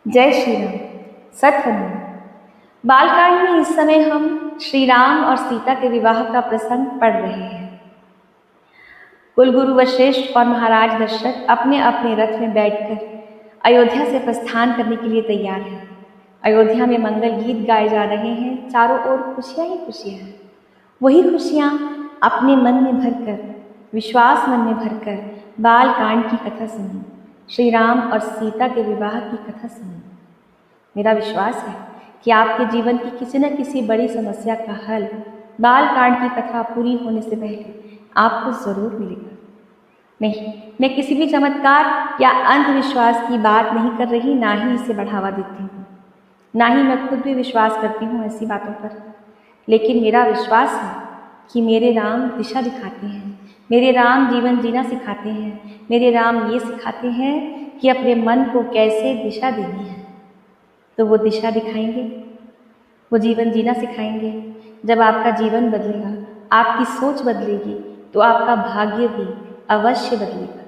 जय श्री राम। सत्वंदन। बालकांड में इस समय हम श्री राम और सीता के विवाह का प्रसंग पढ़ रहे हैं। कुलगुरु वशिष्ठ और महाराज दशरथ अपने अपने रथ में बैठकर अयोध्या से प्रस्थान करने के लिए तैयार हैं। अयोध्या में मंगल गीत गाए जा रहे हैं। चारों ओर खुशियां ही खुशियां हैं। वही खुशियां अपने मन में भरकर, विश्वास मन में भरकर बालकांड की कथा सुनी, श्री राम और सीता के विवाह की कथा सुनी। मेरा विश्वास है कि आपके जीवन की किसी न किसी बड़ी समस्या का हल बालकांड की कथा पूरी होने से पहले आपको जरूर मिलेगा। नहीं, मैं किसी भी चमत्कार या अंधविश्वास की बात नहीं कर रही, ना ही इसे बढ़ावा देती हूँ, ना ही मैं खुद भी विश्वास करती हूँ ऐसी बातों पर। लेकिन मेरा विश्वास है कि मेरे राम दिशा दिखाते हैं, मेरे राम जीवन जीना सिखाते हैं, मेरे राम ये सिखाते हैं कि अपने मन को कैसे दिशा देनी है। तो वो दिशा दिखाएंगे, वो जीवन जीना सिखाएंगे। जब आपका जीवन बदलेगा, आपकी सोच बदलेगी, तो आपका भाग्य भी अवश्य बदलेगा।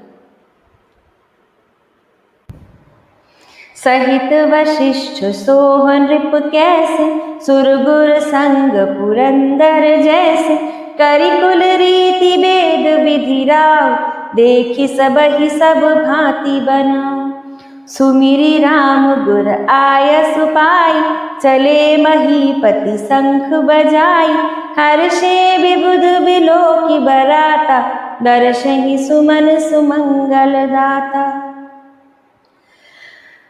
सहित वशिष्ठ सोहन नृप कैसे, सुरगुर संग पुरंदर जैसे, करि कुल रीति वेद विधि राव, देखि सब ही सब भांति बनाओ। सुमिरि राम गुर आय सुपाई, चले महीपति शंख बजाई, हर्षे विबुध बिलोकि बराता, दर्शहि सुमन सुमंगल दाता।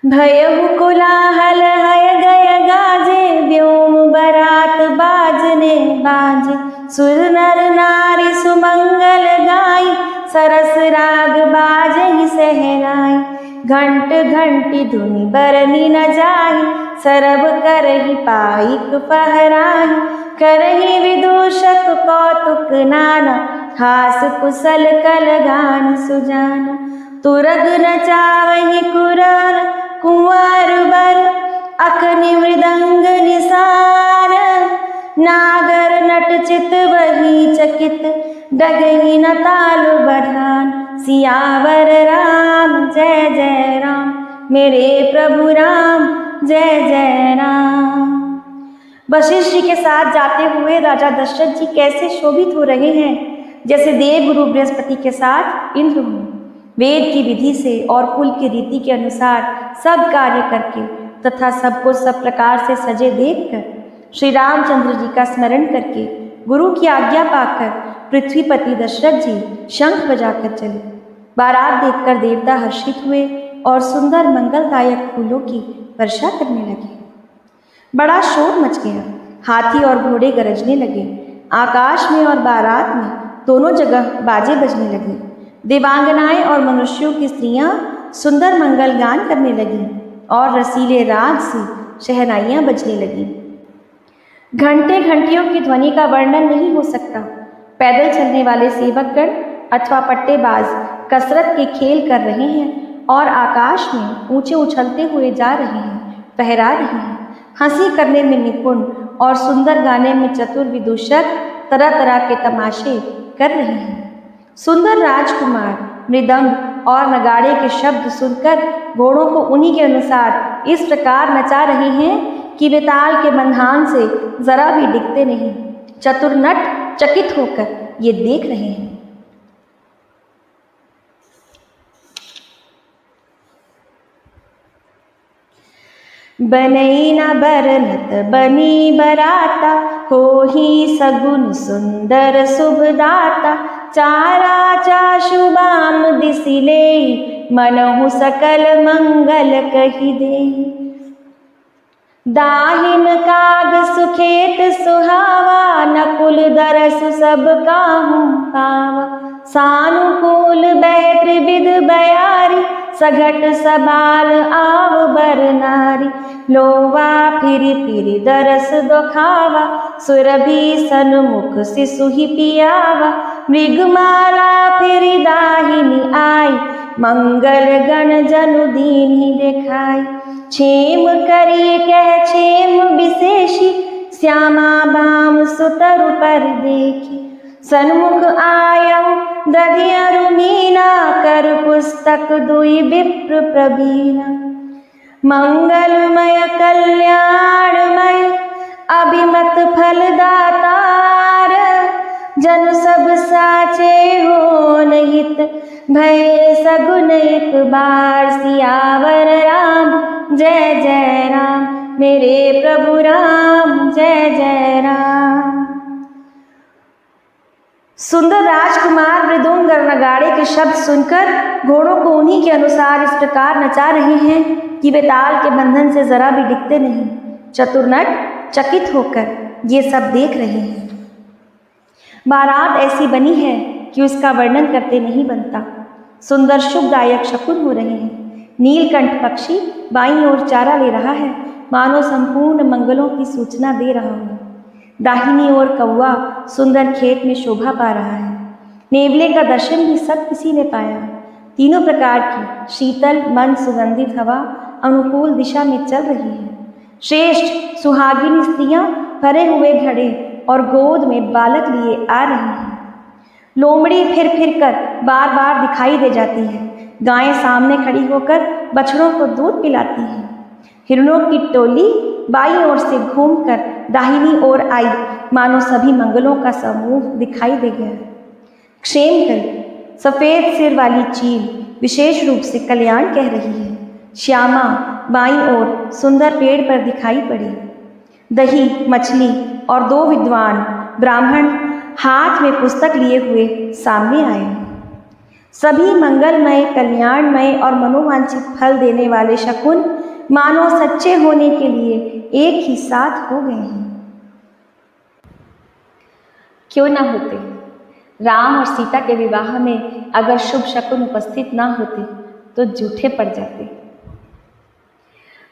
भयहु कोलाहल हय गय गाजे, व्योम बरात बाजने बाजे, सुर नर नारी सुमंगल गाई, सरस राग बाजहि सहनाई। घंट घंटी धुनि बरनी न जाहि, सरब करहि पाइक फहराहि, करहि विदूषक कौतुक नाना, हास कुशल कल गान सुजाना। तुरग नचावहि कुरर कुंवर बर, अखनि मृदंग निसार, नागर नट चित वही चकित, डगहि न ताल बढ़ान। सियावर राम जय जय राम, मेरे प्रभु राम जय जय राम। वशिष्ठ जी के साथ जाते हुए राजा दशरथ जी कैसे शोभित हो रहे हैं, जैसे देवगुरु बृहस्पति के साथ इंद्र हों। वेद की विधि से और कुल की रीति के अनुसार सब कार्य करके तथा सबको सब प्रकार से सजे देखकर, श्री रामचंद्र जी का स्मरण करके, गुरु की आज्ञा पाकर पृथ्वीपति दशरथ जी शंख बजाकर चले। बारात देखकर देवता हर्षित हुए और सुंदर मंगलदायक फूलों की वर्षा करने लगे। बड़ा शोर मच गया, हाथी और घोड़े गरजने लगे। आकाश में और बारात में दोनों जगह बाजे बजने लगे। देवांगनाएं और मनुष्यों की स्त्रियां सुंदर मंगल गान करने लगीं और रसीले राग से शहनाइयां बजने लगीं। घंटे घंटियों की ध्वनि का वर्णन नहीं हो सकता। पैदल चलने वाले सेवकगण अथवा पट्टेबाज कसरत के खेल कर रहे हैं और आकाश में ऊंचे उछलते हुए जा रहे हैं, फहरा रहे हैं। हंसी करने में निपुण और सुंदर गाने में चतुर विदूषक तरह तरह के तमाशे कर रहे हैं। सुंदर राजकुमार मृदंग और नगाड़े के शब्द सुनकर घोड़ों को उन्हीं के अनुसार इस प्रकार नचा रहे हैं कि वे ताल के बंधान से जरा भी डिगते नहीं। चतुर नट चकित होकर ये देख रहे हैं। बनई न बरनत बनी बराता, होहि सगुन सुंदर शुभदाता। चारा चाशुबाम दिसिले, मनहु सकल मंगल कहि देहि। दाहिन काग सुखेत सुहावा, नकुल दरस सब काहू पावा। सानुकूल बैठ विद बयारी, सघट सबाल आव बर नारी। लोवा फिरि फिरि दरस दोखावा, सुरभि सन्मुख शिशुहि पियावा। मृगमाला फिरि दाहिनी आई, मंगल गण जनु दीन्हि देखाई। क्षेम करि कह क्षेम विशेषी, श्यामा बाम सुतरु पर देखी। सन्मुख आयहु दधियरु मीना, कर पुस्तक दुई विप्र प्रवीणा। मंगलमय कल्याणमय अभिमत फलदातार, जन सब साचे हो निहित भय सगुन एक बार। सियावर राम जय जय राम, मेरे प्रभु राम जय जय राम। सुंदर राजकुमार मृदंग और नगाड़े के शब्द सुनकर घोड़ों को उन्हीं के अनुसार इस प्रकार नचा रहे हैं कि वे ताल के बंधन से जरा भी डिगते नहीं। चतुर नट चकित होकर ये सब देख रहे हैं। बारात ऐसी बनी है कि उसका वर्णन करते नहीं बनता। सुंदर शुभदायक शकुन हो रहे हैं। नीलकंठ पक्षी बाईं ओर चारा ले रहा है, मानो संपूर्ण मंगलों की सूचना दे रहा हो। दाहिनी ओर कौवा सुंदर खेत में शोभा पा रहा है। नेवले का दर्शन भी सब किसी ने पाया। तीनों प्रकार की शीतल मन सुगंधित हवा अनुकूल दिशा में चल रही है। श्रेष्ठ सुहागिनी स्त्रियां भरे हुए घड़े और गोद में बालक लिए आ रही हैं। लोमड़ी फिर फिर कर बार बार दिखाई दे जाती है। गायें सामने खड़ी होकर बछड़ों को दूध पिलाती हैं। हिरणों की टोली बाईं ओर से घूमकर दाहिनी ओर आई, मानो सभी मंगलों का समूह दिखाई दे गया। क्षेम कर सफेद सिर वाली चील विशेष रूप से कल्याण कह रही है। श्यामा बाईं ओर सुंदर पेड़ पर दिखाई पड़ी। दही मछली और दो विद्वान ब्राह्मण हाथ में पुस्तक लिए हुए सामने आए। सभी मंगलमय कल्याणमय और मनोवांछित फल देने वाले शकुन मानो सच्चे होने के लिए एक ही साथ हो गए हैं। क्यों ना होते, राम और सीता के विवाह में अगर शुभ शकुन उपस्थित ना होते तो झूठे पड़ जाते।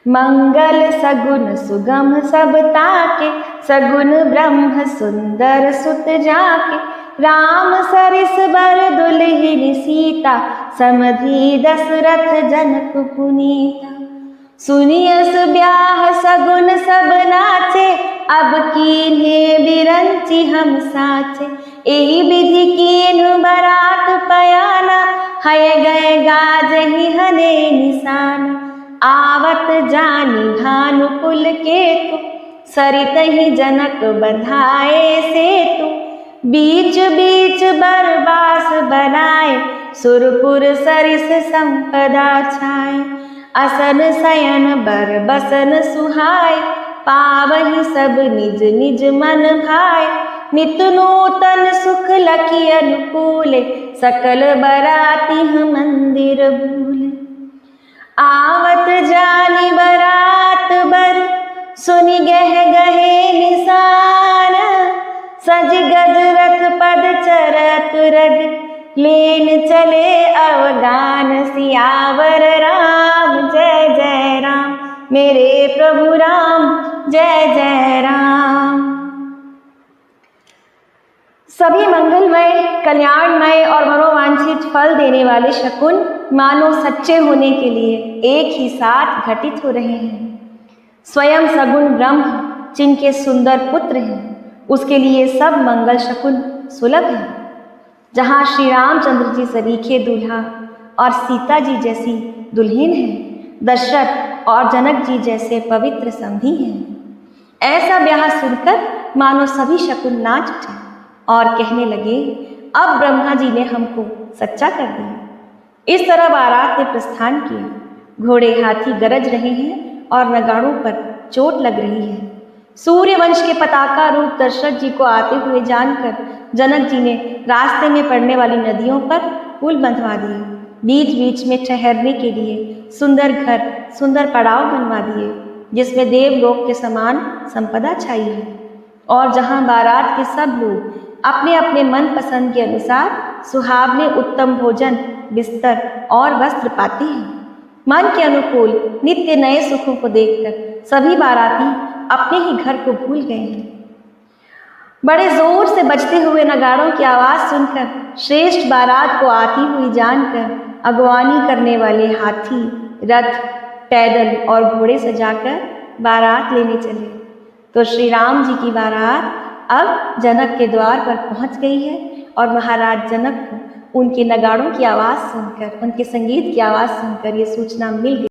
मंगल सगुन सुगम सब ताके, सगुन ब्रह्म सुंदर सुत जाके। राम सरिस बर दुल्हिन सीता, समधि दशरथ जनक पुनीता। सुनियस ब्याह सगुन सब नाचे, अब कीन्हे बिरंची हम साचे। एही विधि कीन्हु बरात पयाना, हय गए गाजहि हने निशान। आवत जानी भानुकुल केतु, सरितहि जनक बंधाए सेतु। बीच बीच बरबास बनाए, सुरपुर सरिस संपदा छाए। असन शयन बर बसन सुहाय, पावहि सब निज निज मन भाय। नित नूतन सुख लखी अनुकूले, सकल बराती मंदिर भूले। आवत जानी बरात बर, सुनि गह गहे निशान। सज गज रथ पद चरत रग, लेन चले अवगान। सियावर राम जय जय राम, मेरे प्रभु राम जय जय राम। सभी मंगलमय कल्याणमय और मनोवांछित फल देने वाले शकुन मानो सच्चे होने के लिए एक ही साथ घटित हो रहे हैं। स्वयं सगुण ब्रह्म जिनके सुंदर पुत्र हैं, उसके लिए सब मंगल शकुन सुलभ है। जहाँ श्री रामचंद्र जी सरीखे दूल्हा और सीता जी जैसी दुल्हन है, दशरथ और जनक जी जैसे पवित्र समधी हैं। ऐसा ब्याह सुनकर मानो सभी शकुन नाच उठे और कहने लगे, अब ब्रह्मा जी ने हमको सच्चा कर दिया। इस तरह बारात ने प्रस्थान किया। घोड़े हाथी गरज रहे हैं और नगाड़ों पर चोट लग रही है। सूर्यवंश के पताका रूप दशरथ जी को आते हुए जानकर जनक जी ने रास्ते में पड़ने वाली नदियों पर पुल बंधवा दिए। बीच बीच में ठहरने के लिए सुंदर घर, सुंदर पड़ाव बनवा दिए, जिसमें देवलोक के समान संपदा छाई है और जहां बारात के सब लोग अपने अपने मन पसंद के अनुसार सुहावने उत्तम भोजन, बिस्तर और वस्त्र पाते हैं। मन के अनुकूल नित्य नए सुखों को देखकर सभी बाराती अपने ही घर को भूल गए हैं। बड़े जोर से बजते हुए नगाड़ों की आवाज सुनकर श्रेष्ठ बारात को आती हुई जानकर अगवानी करने वाले हाथी, रथ, पैदल और घोड़े सजाकर बारात लेने चले तो श्री राम जी की बारात अब जनक के द्वार पर पहुंच गई है और महाराज जनक को उनके नगाड़ों की आवाज़ सुनकर, उनके संगीत की आवाज़ सुनकर ये सूचना मिल गई।